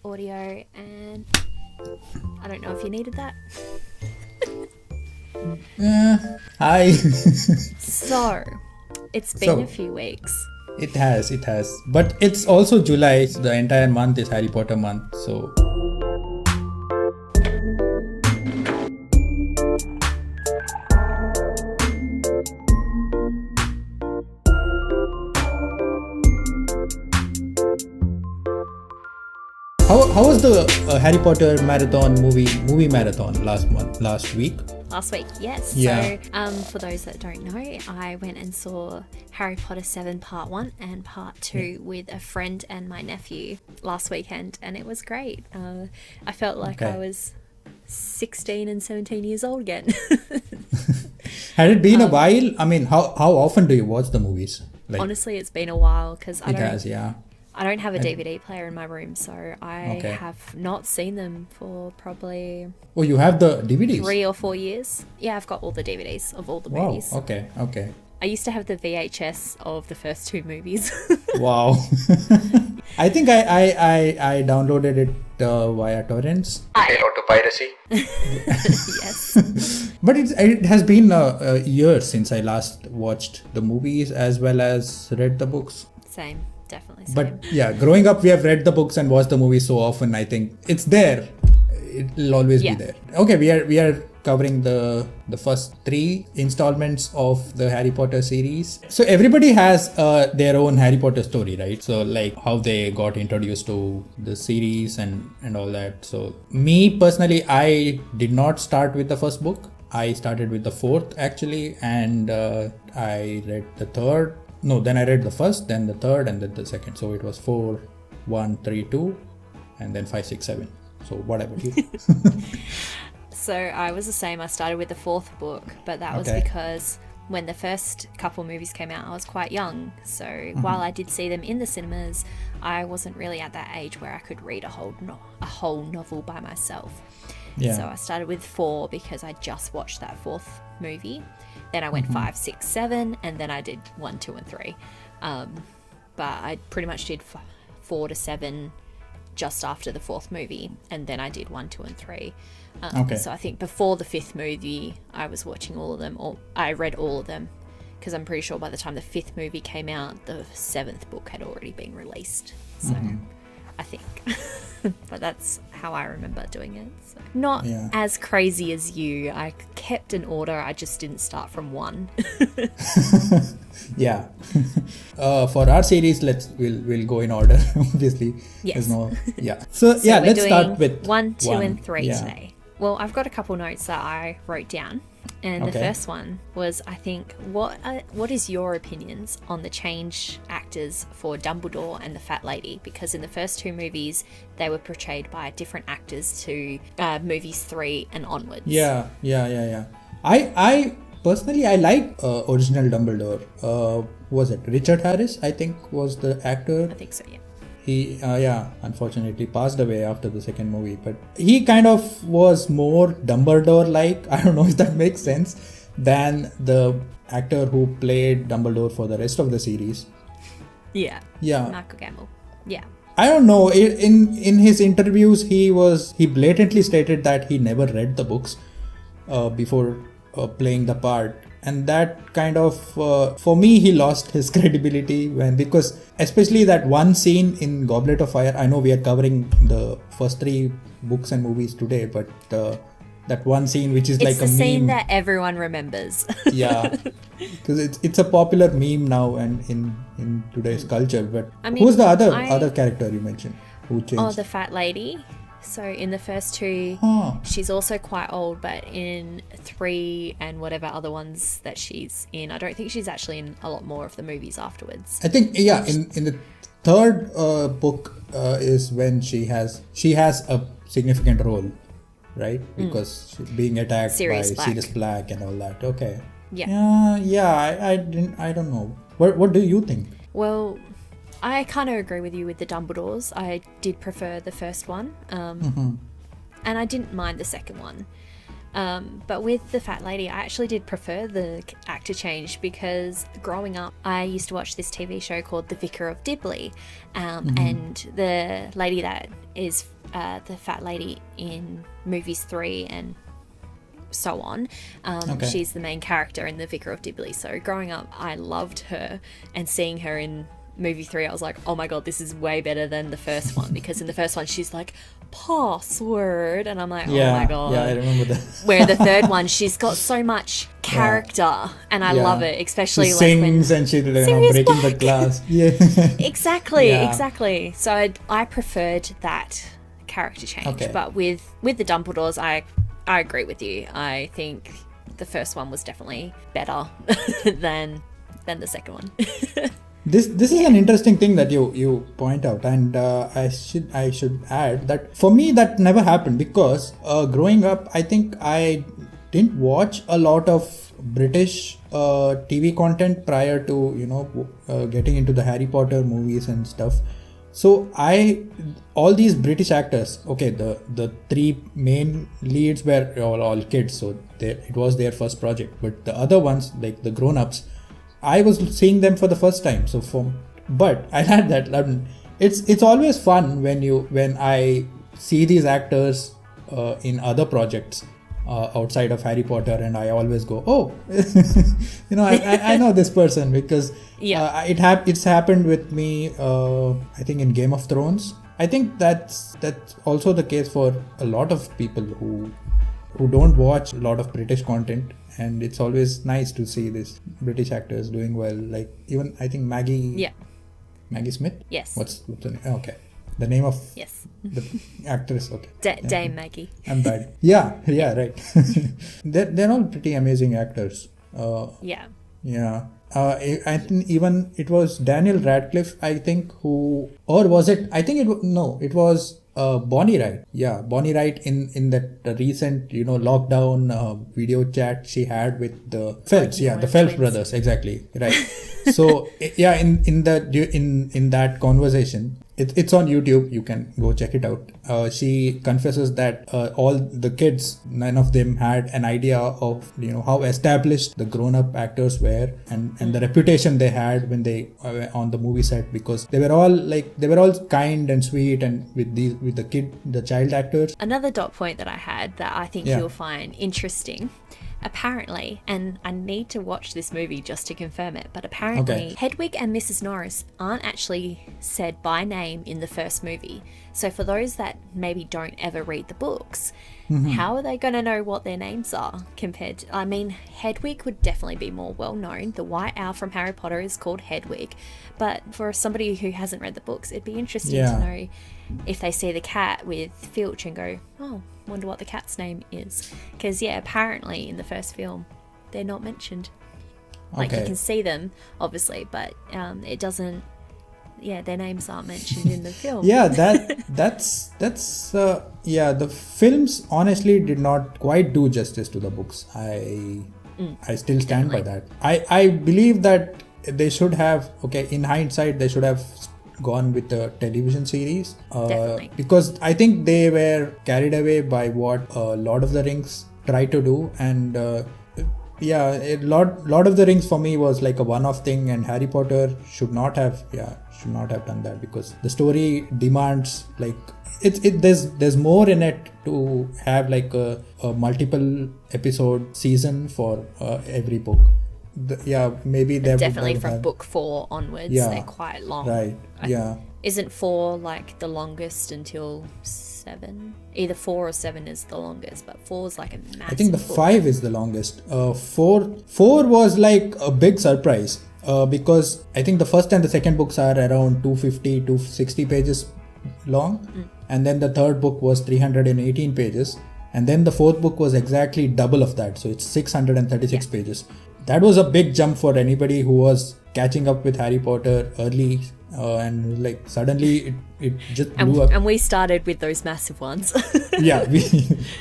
audio, and I don't know if you needed that. Hi. So, it's been a few weeks. It has. But it's also July. The entire month is Harry Potter month, so... How was the Harry Potter marathon movie marathon last week? Last week, yes. Yeah. So, for those that don't know, I went and saw Harry Potter 7 Part 1 and Part 2 with a friend and my nephew last weekend, and it was great. I felt like I was 16 and 17 years old again. Had it been a while? I mean, how often do you watch the movies? Honestly, it's been a while because I don't have a DVD player in my room, so I have not seen them for probably... Oh, you have the DVDs? 3 or 4 years. Yeah, I've got all the DVDs of all the movies. Wow, okay. I used to have the VHS of the first 2 movies. Wow. I think I downloaded it via torrents. Hello to piracy. Yes. But it has been a year since I last watched the movies as well as read the books. Same. Definitely same. But yeah, growing up we have read the books and watched the movies so often. I think it's there. It'll always be there. Okay, we are covering the first 3 installments of the Harry Potter series. So everybody has their own Harry Potter story, right? So like how they got introduced to the series and all that. So me personally, I did not start with the first book. I started with the 4th actually, and I read the 3rd. No, then I read the 1st, then the 3rd, and then the 2nd. So it was 4, 1, 3, 2, and then 5, 6, 7. So what about you? So I was the same. I started with the 4th book, but that was because when the first couple movies came out, I was quite young. So while I did see them in the cinemas, I wasn't really at that age where I could read a whole novel by myself. Yeah. So I started with 4 because I just watched that 4th movie. Then I went 5, 6, 7, and then I did 1, 2, and 3. But I pretty much did 4 to 7 just after the 4th movie, and then I did 1, 2, and 3. So I think before the 5th movie, I was watching all of them, or I read all of them, because I'm pretty sure by the time the 5th movie came out, the 7th book had already been released. So I think. But that's how I remember doing it. So. Not as crazy as you. I kept an order. I just didn't start from 1. Yeah. For our series, we'll go in order. Obviously. Yes. So let's start with 1, 2, and 3 today. Well, I've got a couple notes that I wrote down. And the first one was, I think, what is your opinions on the change actors for Dumbledore and the Fat Lady? Because in the first 2 movies, they were portrayed by different actors to movies 3 and onwards. Yeah. I personally, I like original Dumbledore. Was it Richard Harris, I think, was the actor? I think so, yeah. He, unfortunately passed away after the 2nd movie, but he kind of was more Dumbledore-like, I don't know if that makes sense, than the actor who played Dumbledore for the rest of the series. Yeah. Michael Gambon. Yeah. I don't know, in his interviews, he blatantly stated that he never read the books before playing the part. And that kind of, for me, he lost his credibility because especially that one scene in Goblet of Fire, I know we are covering the first 3 books and movies today, but that one scene which is like a meme. It's the scene that everyone remembers. Yeah, because it's a popular meme now and in today's culture. But who's the other character you mentioned who changed? Oh, the Fat Lady. So in the first 2, she's also quite old, but in 3 and whatever other ones that she's in, I don't think she's actually in a lot more of the movies afterwards. I think, in the 3rd book is when she has a significant role, right? Because she's being attacked by Sirius Black and all that. Okay. Yeah. I don't know. What do you think? Well, I kind of agree with you with the Dumbledores. I did prefer the first one. And I didn't mind the second one. But with the fat lady, I actually did prefer the actor change because growing up, I used to watch this TV show called The Vicar of Dibley, and the lady that is the fat lady in movies 3 and so on, she's the main character in The Vicar of Dibley. So growing up, I loved her, and seeing her in movie 3, I was like, oh my god, this is way better than the first one, because in the first one she's like, password, and I'm like, oh my god. Yeah, I remember that. Where the third one, she's got so much character, and I love it, especially she like sings when, and she breaking the glass. Yeah. Exactly. So I preferred that character change, but with the Dumbledores, I agree with you. I think the first one was definitely better than the second one. This is an interesting thing that you point out, and I should add that for me that never happened, because growing up, I think I didn't watch a lot of British TV content prior to getting into the Harry Potter movies and stuff. So all these British actors, the 3 main leads were all kids, so it was their first project. But the other ones, like the grown-ups, I was seeing them for the first time. But I had that. It's always fun when I see these actors in other projects outside of Harry Potter, and I always go, oh, I know this person, because it's happened with me. I think in Game of Thrones. I think that's also the case for a lot of people who don't watch a lot of British content. And it's always nice to see these British actors doing well. Like even I think Maggie Smith. Yes. What's the name? Okay, the name of the actress. Okay. Dame Maggie. I'm bad. Yeah, right. they're all pretty amazing actors. Yeah. I think even it was Daniel Radcliffe, I think, or was it? I think it was Bonnie Wright. Yeah, Bonnie Wright in that recent lockdown video chat she had with the Phelps. Yeah, the Phelps brothers. Exactly. Right. So in that conversation, it's on YouTube. You can go check it out. She confesses that all the kids, none of them had an idea of how established the grown-up actors were, and the reputation they had when they on the movie set, because they were all kind and sweet, and with the child actors. Another dot point that I had that I think you'll find interesting. Apparently, and I need to watch this movie just to confirm it, but apparently Hedwig and Mrs. Norris aren't actually said by name in the first movie. So for those that maybe don't ever read the books, how are they going to know what their names are compared to, Hedwig would definitely be more well known. The White Owl from Harry Potter is called Hedwig, but for somebody who hasn't read the books, it'd be interesting to know if they see the cat with Filch and go, oh, wonder what the cat's name is, because apparently in the first film they're not mentioned. You can see them obviously, but it doesn't, their names aren't mentioned in the film. That's the films honestly did not quite do justice to the books. I still stand by that. I believe that they should have, in hindsight, they should have gone with the television series, because I think they were carried away by what Lord of the Rings tried to do, and Lord of the Rings for me was like a one-off thing, and Harry Potter should not have done that, because the story demands there's more in it to have like a multiple episode season for every book. Maybe they're definitely from book 4 onwards. They're quite long, right? Isn't 4 like the longest until 7? Either 4 or 7 is the longest, but 4 is like a massive I think the book. 5 is the longest. 4 was like a big surprise, because I think the first and the second books are around 250 to 60 pages long, and then the third book was 318 pages, and then the fourth book was exactly double of that, so it's 636 pages. That was a big jump for anybody who was catching up with Harry Potter early, and suddenly it just blew up. And we started with those massive ones.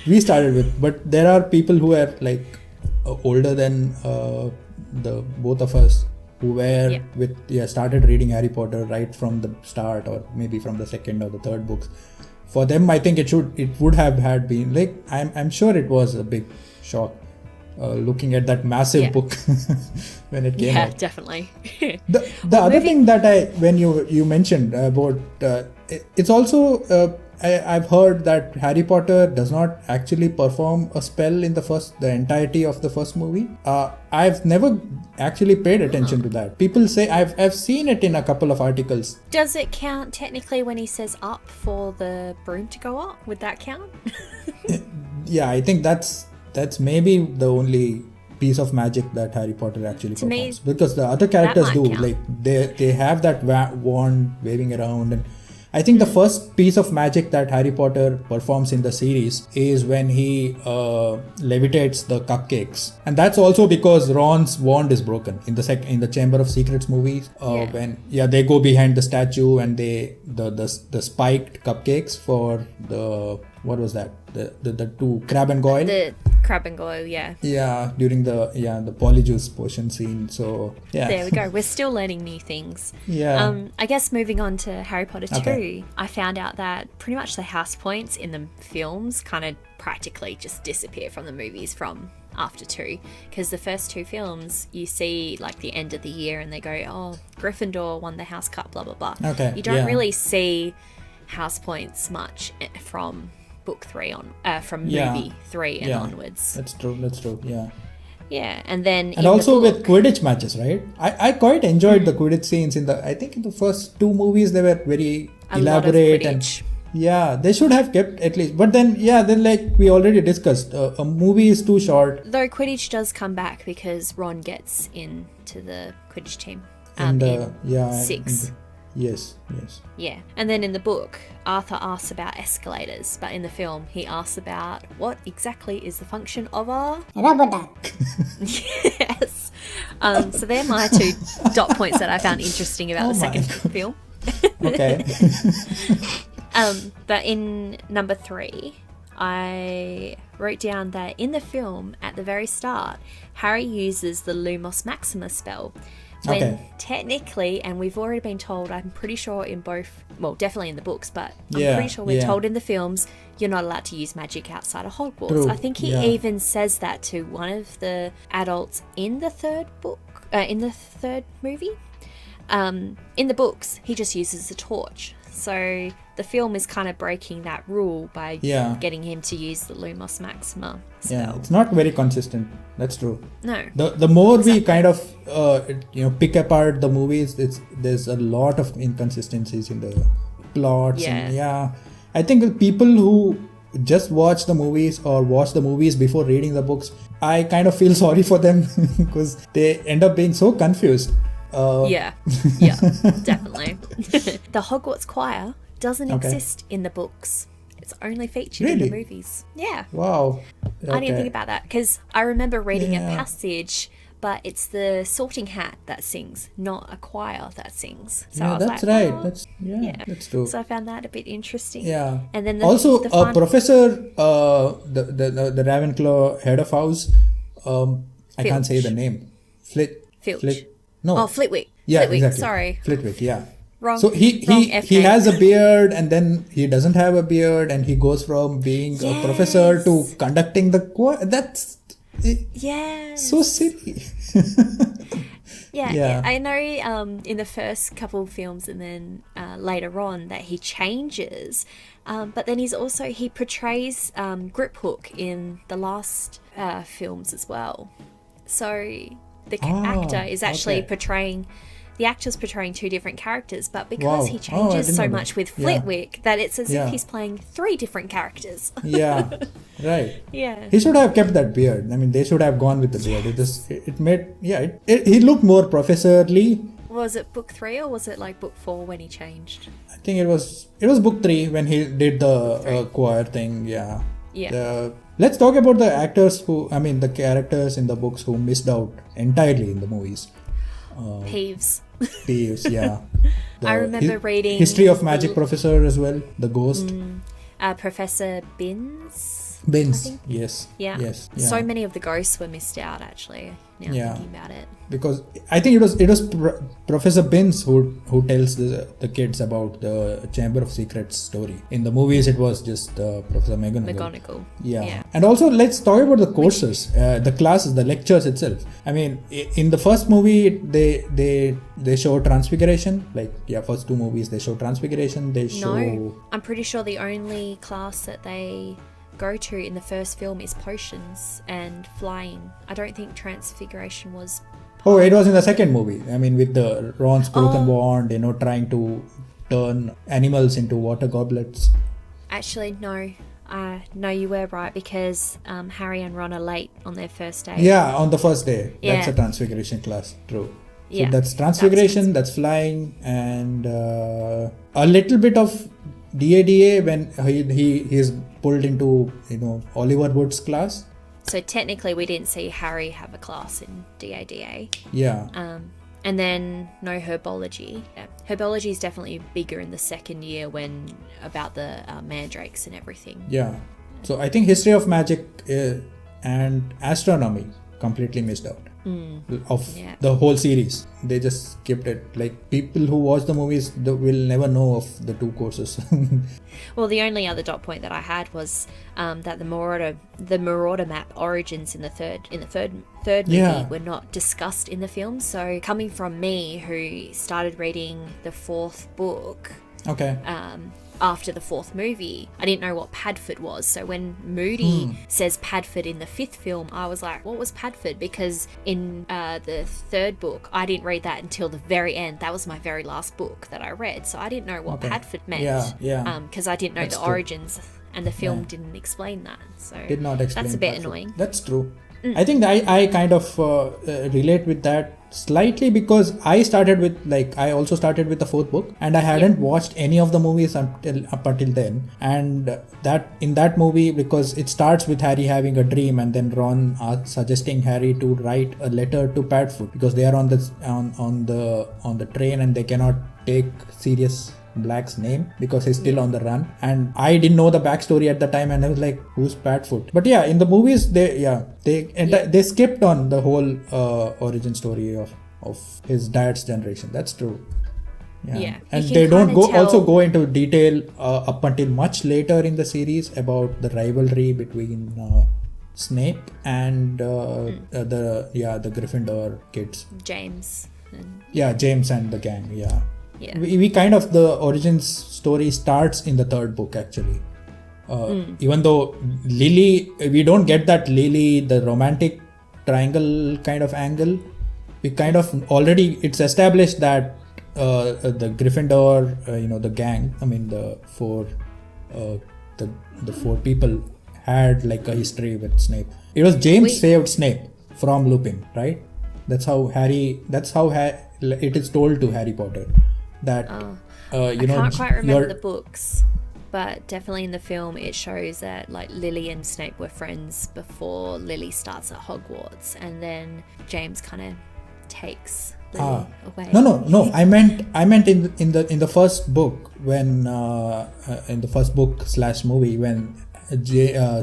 we started with, but there are people who are older than the both of us, who were started reading Harry Potter right from the start, or maybe from the second or the third books. for them, I think it would have had been like, I'm sure it was a big shock looking at that massive book when it came out. Yeah, definitely. The other thing that when you mentioned about it's also I've heard that Harry Potter does not actually perform a spell in the entirety of the first movie. I've never actually paid attention to that. People say I've seen it in a couple of articles. Does it count technically when he says up for the broom to go up? Would that count? Yeah, I think that's maybe the only piece of magic that Harry Potter actually performs, because the other characters do count. Like they have that wand waving around, and I think the first piece of magic that Harry Potter performs in the series is when he levitates the cupcakes, and that's also because Ron's wand is broken in the Chamber of Secrets movies. When they go behind the statue and the spiked cupcakes for the, what was that? The two Crab and Goyle. The Crab and Goyle, yeah. Yeah, during the Polyjuice potion scene. So yeah. There we go. We're still learning new things. Yeah. I guess moving on to Harry Potter 2, I found out that pretty much the house points in the films kind of practically just disappear from the movies from after 2, because the first 2 films you see like the end of the year and they go, oh, Gryffindor won the house cup, blah blah blah. Okay. You don't really see house points much from book 3 on from movie 3 and onwards. That's true. Yeah, and then also with Quidditch matches, right? I quite enjoyed the Quidditch scenes in the first 2 movies. They were very elaborate, and they should have kept at least. But then like we already discussed, a movie is too short. Though Quidditch does come back because Ron gets into the Quidditch team in 6. Yes. Yeah, and then in the book, Arthur asks about escalators, but in the film, he asks about what exactly is the function of a rubber duck. Yes. So they're my 2 dot points that I found interesting about the second film. Okay. But in number 3, I wrote down that in the film, at the very start, Harry uses the Lumos Maxima spell. When technically, and we've already been told, I'm pretty sure in both, well, definitely in the books, but I'm pretty sure we're told in the films, you're not allowed to use magic outside of Hogwarts. True. I think he even says that to one of the adults in the third book, in the third movie. In the books, he just uses a torch. So the film is kind of breaking that rule by getting him to use the Lumos Maxima spell. Yeah, it's not very consistent. That's true. No. The more we kind of pick apart the movies, there's a lot of inconsistencies in the plots. And I think the people who just watch the movies or watch the movies before reading the books, I kind of feel sorry for them because they end up being so confused. Definitely. The Hogwarts choir doesn't exist in the books. It's only featured in the movies. Yeah. Wow. I didn't think about that because I remember reading a passage, but it's the Sorting Hat that sings, not a choir that sings. So I was that's like, right. That's true. So I found that a bit interesting. Yeah. And then Professor, the Ravenclaw head of house, I can't say the name. Filch. No. Oh, Flitwick. Yeah, Flitwick, exactly. Sorry. Flitwick, yeah. Wrong. So he has a beard, and then he doesn't have a beard, and he goes from being a professor to conducting the choir. That's so silly. Yeah. I know in the first couple of films and then later on that he changes, but then he portrays Griphook in the last films as well. So the actor is actually portraying... The actor's portraying 2 different characters, but because he changes so much with Flitwick that it's as if he's playing 3 different characters. Right. Yeah. He should have kept that beard. I mean, they should have gone with the beard. He looked more professorly. Was it book 3 or was it like book 4 when he changed? I think it was book 3 when he did the choir thing. Yeah. Let's talk about the characters in the books who missed out entirely in the movies. Peeves, yeah. I remember reading History of Magic Professor as well, the ghost. Professor Binns, yes. Yeah. So many of the ghosts were missed out actually. now thinking about it. Because I think it was Professor Binns who tells the kids about the Chamber of Secrets story. In the movies, it was just Professor McGonagall. Yeah. And also, let's talk about the courses, the classes, the lectures itself. I mean, in the first movie, they show Transfiguration. First two movies, they show Transfiguration. No, I'm pretty sure the only class that they go to in the first film is potions and flying. I don't think Transfiguration was. Oh, it was in the second movie. I mean, with the Ron's broken wand, trying to turn animals into water goblets. Actually, no. No, you were right, because Harry and Ron are late on their first day. Yeah, on the first day. Yeah. That's a Transfiguration class. True. So that's Transfiguration, that's flying, and a little bit of DADA when he is pulled into Oliver Wood's class. So technically we didn't see Harry have a class in DADA. Yeah. And then no herbology. Yeah. Herbology is definitely bigger in the second year about the mandrakes and everything. Yeah. So I think history of magic and astronomy completely missed out of the whole series. They just skipped it. People who watch the movies will never know of the two courses. Well, the only other dot point that I had was that the Marauder map origins in the third movie were not discussed in the film. So coming from me, who started reading the fourth book, after the fourth movie, I didn't know what Padfoot was. So when Moody says Padfoot in the fifth film, I was like, what was Padfoot? Because in the third book, I didn't read that until the very end. That was my very last book that I read. So I didn't know what Padfoot meant. Because I didn't know the origins, and the film didn't explain that. So did not explain. That's a bit Padfoot. annoying. That's true. I think I kind of relate with that slightly, because I also started with the fourth book, and I hadn't watched any of the movies up until then. And that in that movie, because it starts with Harry having a dream, and then Ron suggesting Harry to write a letter to Padfoot, because they are on the train and they cannot take Sirius Black's name because he's still on the run. And I didn't know the backstory at the time, and I was like, who's Padfoot? But yeah, in the movies they skipped on the whole origin story of his dad's generation. That's true. And they don't go into detail up until much later in the series about the rivalry between Snape and the Gryffindor kids, James and the gang. We kind of, the origins story starts in the third book actually. Even though Lily, we don't get that Lily, the romantic triangle kind of angle. We kind of already, it's established that the Gryffindor, the gang, I mean the four people had like a history with Snape. It was James saved Snape from Lupin, right? That's how it is told to Harry Potter. That I can't quite remember the books, but definitely in the film it shows that Lily and Snape were friends before Lily starts at Hogwarts, and then James kind of takes Lily away. No. I meant in the first book, when in the first book / movie, when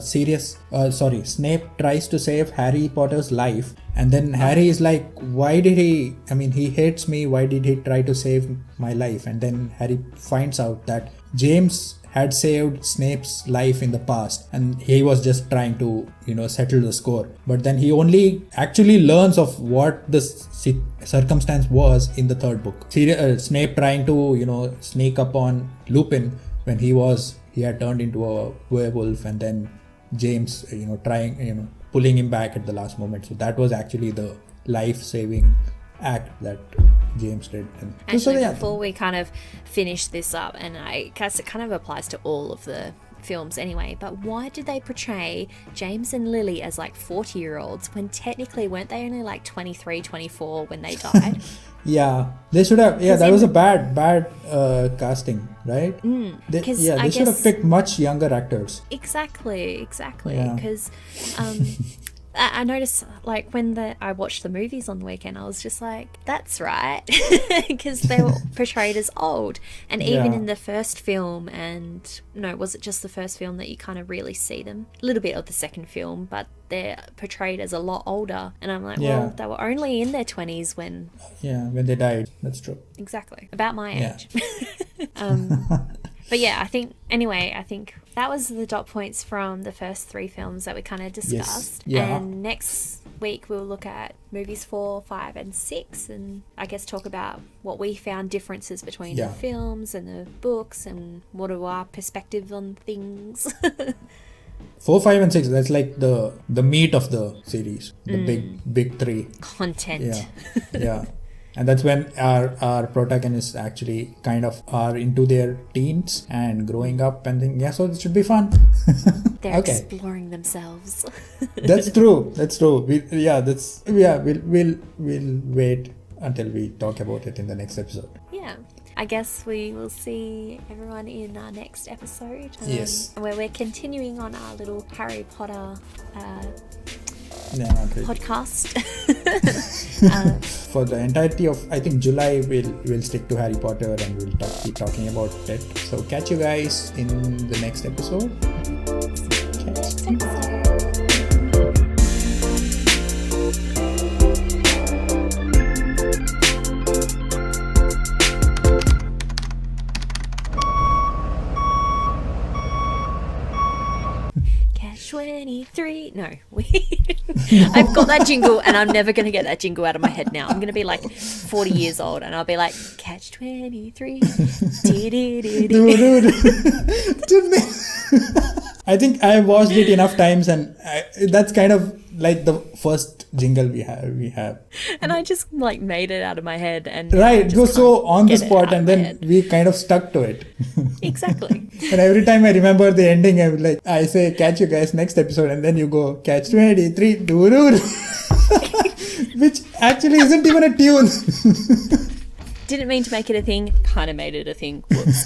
Snape tries to save Harry Potter's life, and then Harry is like, he hates me, why did he try to save my life? And then Harry finds out that James had saved Snape's life in the past, and he was just trying to settle the score. But then he only actually learns of what the circumstance was in the third book. Snape trying to sneak up on Lupin when he had turned into a werewolf, and then James trying pulling him back at the last moment. So that was actually the life-saving act that James did. Actually, before we kind of finish this up, and I guess it kind of applies to all of the films anyway, but why did they portray James and Lily as 40-year-olds when technically weren't they only 23, 24 when they died? They should have. That was a bad casting, right? They should have picked much younger actors. Exactly. Because I noticed, like, when I watched the movies on the weekend, I was just like, that's right. Because they were portrayed as old. And even in the first film, and no, was it just the first film that you kind of really see them? A little bit of the second film, but they're portrayed as a lot older. And I'm like, well, they were only in their 20s when... Yeah, when they died. That's true. Exactly. About my age. But yeah, I think that was the dot points from the first 3 films that we kind of discussed. Yes. Yeah. And next week we'll look at movies 4, 5 and 6, and I guess talk about what we found differences between the films and the books, and what are our perspectives on things. 4, 5 and 6, that's like the meat of the series. The big 3. Content. Yeah. And that's when our protagonists actually kind of are into their teens and growing up, and then so it should be fun. They're exploring themselves. That's true. We'll wait until we talk about it in the next episode. Yeah. I guess we will see everyone in our next episode. Yes. Where we're continuing on our little Harry Potter podcast. For the entirety of, I think, July, we'll stick to Harry Potter, and we'll keep talking about it. So catch you guys in the next episode. Catch 23. No, I've got that jingle, and I'm never going to get that jingle out of my head now. I'm going to be like 40 years old, and I'll be like, Catch 23. I think I watched it enough times, and that's kind of like the first jingle we have. And I just like made it out of my head, and it was so on the spot, and then we kind of stuck to it. Exactly. And every time I remember the ending, I say, catch you guys next episode, and then you go, catch 23, which actually isn't even a tune. Didn't mean to make it a thing, kind of made it a thing. Whoops.